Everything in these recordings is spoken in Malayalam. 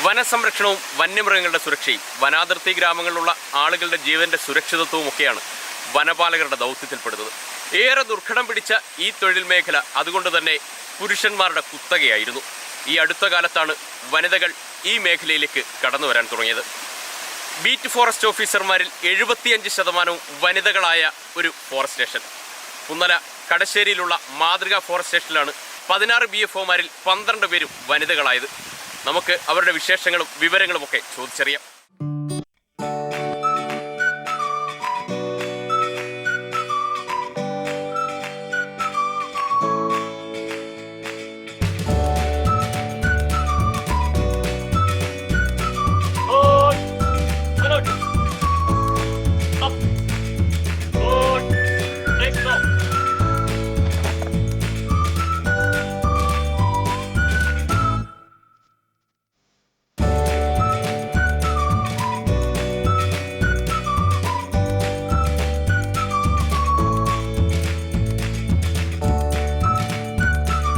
വനസംരക്ഷണവും വന്യമൃഗങ്ങളുടെ സുരക്ഷയും വനാതിർത്തി ഗ്രാമങ്ങളിലുള്ള ആളുകളുടെ ജീവന്റെ സുരക്ഷിതത്വവും ഒക്കെയാണ് വനപാലകരുടെ ദൗത്യത്തിൽപ്പെടുന്നത്. ഏറെ ദുർഘടം പിടിച്ച ഈ തൊഴിൽ മേഖല അതുകൊണ്ട് തന്നെ പുരുഷന്മാരുടെ കുത്തകയായിരുന്നു. ഈ അടുത്ത കാലത്താണ് വനിതകൾ ഈ മേഖലയിലേക്ക് കടന്നു വരാൻ തുടങ്ങിയത്. ബീറ്റ് ഫോറസ്റ്റ് ഓഫീസർമാരിൽ 75% വനിതകളായ ഒരു ഫോറസ്റ്റ് സ്റ്റേഷൻ. പുന്നല കടശ്ശേരിയിലുള്ള മാതൃകാ ഫോറസ്റ്റ് സ്റ്റേഷനിലാണ് 16 BFOമാരിൽ 12 പേരും വനിതകളായത്. നമുക്ക് അവരുടെ വിശേഷങ്ങളും വിവരങ്ങളുമൊക്കെ ചോദിച്ചറിയാം.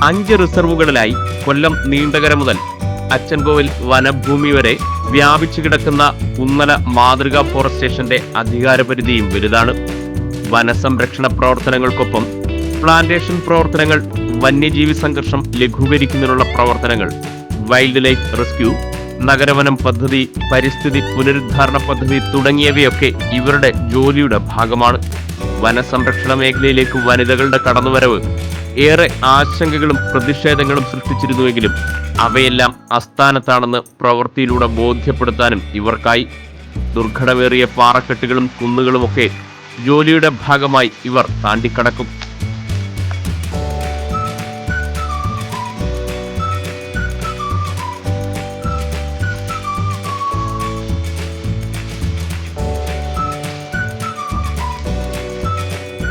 അഞ്ച് റിസർവുകളിലായി കൊല്ലം നീണ്ടകര മുതൽ അച്ചൻകോവിൽ വനഭൂമി വരെ വ്യാപിച്ചു കിടക്കുന്ന പുന്നല മാതൃകാ ഫോറസ്റ്റ് സ്റ്റേഷന്റെ അധികാരപരിധിയും വലുതാണ്. വനസംരക്ഷണ പ്രവർത്തനങ്ങൾക്കൊപ്പം പ്ലാന്റേഷൻ പ്രവർത്തനങ്ങൾ, വന്യജീവി സംഘർഷം ലഘൂകരിക്കുന്നതിനുള്ള പ്രവർത്തനങ്ങൾ, വൈൽഡ് ലൈഫ് റെസ്ക്യൂ, നഗരവനം പദ്ധതി, പരിസ്ഥിതി പുനരുദ്ധാരണ പദ്ധതി തുടങ്ങിയവയൊക്കെ ഇവരുടെ ജോലിയുടെ ഭാഗമാണ്. വനസംരക്ഷണ മേഖലയിലേക്ക് വനിതകളുടെ കടന്നുവരവ് ഏറെ ആശങ്കകളും പ്രതിഷേധങ്ങളും സൃഷ്ടിച്ചിരുന്നുവെങ്കിലും അവയെല്ലാം അസ്ഥാനത്താണെന്ന് പ്രവൃത്തിയിലൂടെ ബോധ്യപ്പെടുത്താനും ഇവർക്കായി. ദുർഘടമേറിയ പാറക്കെട്ടുകളും കുന്നുകളുമൊക്കെ ജോലിയുടെ ഭാഗമായി ഇവർ താണ്ടിക്കടക്കും.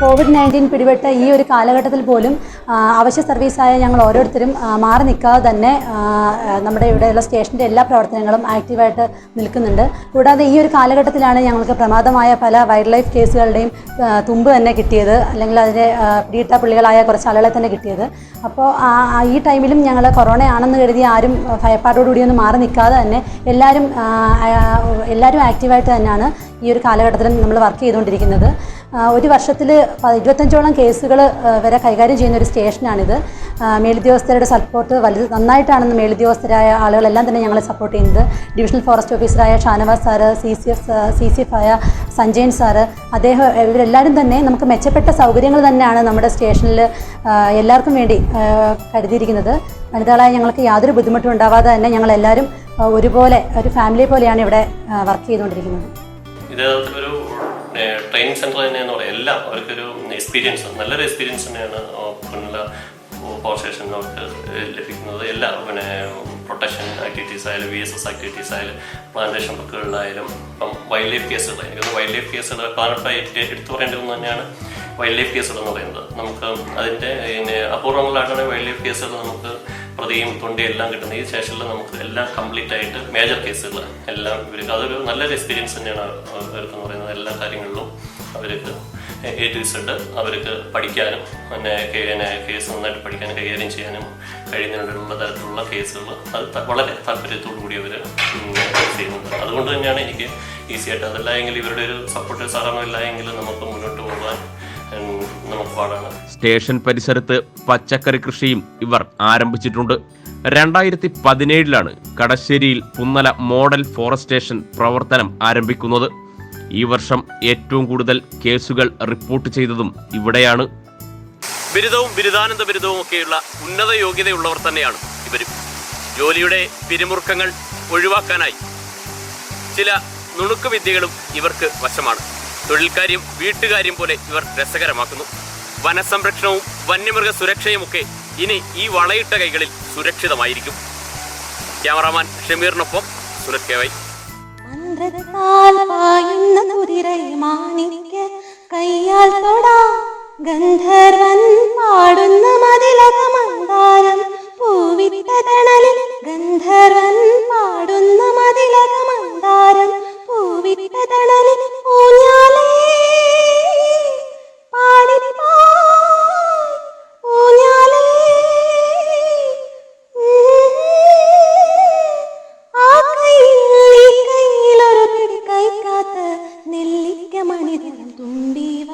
COVID-19 പിടിപെട്ട ഈ ഒരു കാലഘട്ടത്തിൽ പോലും അവശ്യ സർവീസായ ഞങ്ങൾ ഓരോരുത്തരും മാറി നിൽക്കാതെ തന്നെ നമ്മുടെ ഇവിടെയുള്ള സ്റ്റേഷൻ്റെ എല്ലാ പ്രവർത്തനങ്ങളും ആക്റ്റീവായിട്ട് നിൽക്കുന്നുണ്ട്. കൂടാതെ ഈ ഒരു കാലഘട്ടത്തിലാണ് ഞങ്ങൾക്ക് പ്രമാദമായ പല വൈൽഡ് ലൈഫ് കേസുകളുടെയും തുമ്പ് തന്നെ കിട്ടിയത്, അല്ലെങ്കിൽ അതിൻ്റെ പിടിയിട്ട പുള്ളികളായ കുറച്ച് ആളുകളെ തന്നെ കിട്ടിയത്. അപ്പോൾ ഈ ടൈമിലും ഞങ്ങൾ കൊറോണ ആണെന്ന് കരുതി ആരും ഭയപ്പാടോടുകൂടിയൊന്നും മാറി നിൽക്കാതെ തന്നെ എല്ലാവരും ആക്റ്റീവായിട്ട് തന്നെയാണ് ഈ ഒരു കാലഘട്ടത്തിലും നമ്മൾ വർക്ക് ചെയ്തുകൊണ്ടിരിക്കുന്നത്. ഒരു വർഷത്തിൽ 25ഓളം കേസുകൾ വരെ കൈകാര്യം ചെയ്യുന്ന ഒരു സ്റ്റേഷനാണിത്. മേലുദ്യോഗസ്ഥരുടെ സപ്പോർട്ട് നന്നായിട്ടാണെന്ന് മേലുദ്യോഗസ്ഥരായ ആളുകളെല്ലാം തന്നെ ഞങ്ങളെ സപ്പോർട്ട് ചെയ്യുന്നത്. ഡിവിഷണൽ ഫോറസ്റ്റ് ഓഫീസറായ ഷാനവാസ് സാറ്, CCF ആയ സഞ്ജയൻ സാറ്, ഇവരെല്ലാവരും തന്നെ നമുക്ക് മെച്ചപ്പെട്ട സൗകര്യങ്ങൾ തന്നെയാണ് നമ്മുടെ സ്റ്റേഷനിൽ എല്ലാവർക്കും വേണ്ടി കരുതിയിരിക്കുന്നത്. വനിതകളായ ഞങ്ങൾക്ക് യാതൊരു ബുദ്ധിമുട്ടും ഉണ്ടാവാതെ തന്നെ ഞങ്ങളെല്ലാവരും ഒരുപോലെ ഒരു ഫാമിലി പോലെയാണ് ഇവിടെ വർക്ക് ചെയ്തുകൊണ്ടിരിക്കുന്നത്. ഇത് ഒരു ട്രെയിനിങ് സെൻറ്റർ തന്നെയെന്ന് പറയാം. എല്ലാം അവർക്കൊരു എക്സ്പീരിയൻസ്, നല്ലൊരു എക്സ്പീരിയൻസ് തന്നെയാണ് പുന്നല പവർ സ്റ്റേഷനിൽ അവർക്ക് ലഭിക്കുന്നത്. എല്ലാ പ്രൊട്ടക്ഷൻ ആക്ടിവിറ്റീസ് ആയാലും, VSS ആക്ടിവിറ്റീസ് ആയാലും, പ്ലാന്റേഷൻ വർക്കുകളിലായാലും, ഇപ്പം വൈൽഡ് ലൈഫ് കേസുകൾ, എനിക്കൊന്ന് വൈൽഡ് ലൈഫ് കേസുകൾ പ്രധാനപ്പെട്ട എടുത്തു പറയേണ്ടി ഒന്ന് തന്നെയാണ് വൈൽഡ് ലൈഫ് കേസുകൾ എന്ന് പറയുന്നത്. നമുക്ക് അതിൻ്റെ അപൂർവങ്ങളായിട്ടാണ് വൈൽഡ് ലൈഫ് കേസുകൾ നമുക്ക് പ്രതിയും തൊണ്ടിയും എല്ലാം കിട്ടുന്നത്. ഈ സ്റ്റേഷനിൽ നമുക്ക് എല്ലാം കംപ്ലീറ്റ് ആയിട്ട് മേജർ കേസുകൾ എല്ലാം ഇവർക്ക് അതൊരു നല്ലൊരു എക്സ്പീരിയൻസ് തന്നെയാണ് അവർക്കെന്ന് പറയുന്നത്. എല്ലാ കാര്യങ്ങളിലും അവർക്ക് A to Z അവർക്ക് പഠിക്കാനും കേസ് നന്നായിട്ട് പഠിക്കാനും കൈകാര്യം ചെയ്യാനും കഴിയുന്നതിനുള്ള തരത്തിലുള്ള കേസുകൾ അത് വളരെ താല്പര്യത്തോടു കൂടി അവർ ചെയ്യുന്നുണ്ട്. അതുകൊണ്ട് തന്നെയാണ് എനിക്ക് ഈസി ആയിട്ട്, അതല്ല എങ്കിൽ ഇവരുടെ ഒരു സപ്പോർട്ട് സാധാരണ ഇല്ല എങ്കിൽ നമുക്ക് മുന്നോട്ട് പോകാൻ നമുക്ക് പാടാണ്. സ്റ്റേഷൻ പരിസരത്ത് പച്ചക്കറി കൃഷിയും ഇവർ ആരംഭിച്ചിട്ടുണ്ട്. 2017 കടശ്ശേരിയിൽ പുന്നല മോഡൽ ഫോറസ്റ്റ് സ്റ്റേഷൻ പ്രവർത്തനം ആരംഭിക്കുന്നത്. ഈ വർഷം ഏറ്റവും കൂടുതൽ കേസുകൾ റിപ്പോർട്ട് ചെയ്തതും ഇവിടെയാണ്. ബിരുദവും ബിരുദാനന്ദ ബിരുദവും ഒക്കെയുള്ള ഉന്നത യോഗ്യതയുള്ളവർ തന്നെയാണ് ഇവരും. ജോലിയുടെ പിരിമുറുക്കങ്ങൾ ഒഴിവാക്കാനായി ചില നുണുക്ക് വിദ്യകളും ഇവർക്ക് വശമാണ്. തൊഴിൽക്കാര്യം വീട്ടുകാര്യം പോലെ ഇവർ രസകരമാക്കുന്നു. വനസംരക്ഷണവും വന്യമൃഗ സുരക്ഷയുമൊക്കെ ഇനി ഈ വളയിട്ട കൈകളിൽ സുരക്ഷിതമായിരിക്കും. ക്യാമറാമാൻ ഷമീറിനൊപ്പം സുരത് കെ വൈ. ഗന്ധർവൻ പാടുന്ന മതിലകമന്താരം പൂവിട്ട തണലിൽ, ഗന്ധർവൻ പാടുന്ന മതിലകമന്താരം പൂവിട്ട തണലിൽ ഊഞ്ഞാലേ പാടിപ്പോ ഊഞ്ഞാലേ ആ മണിതരം തുമ്പീവ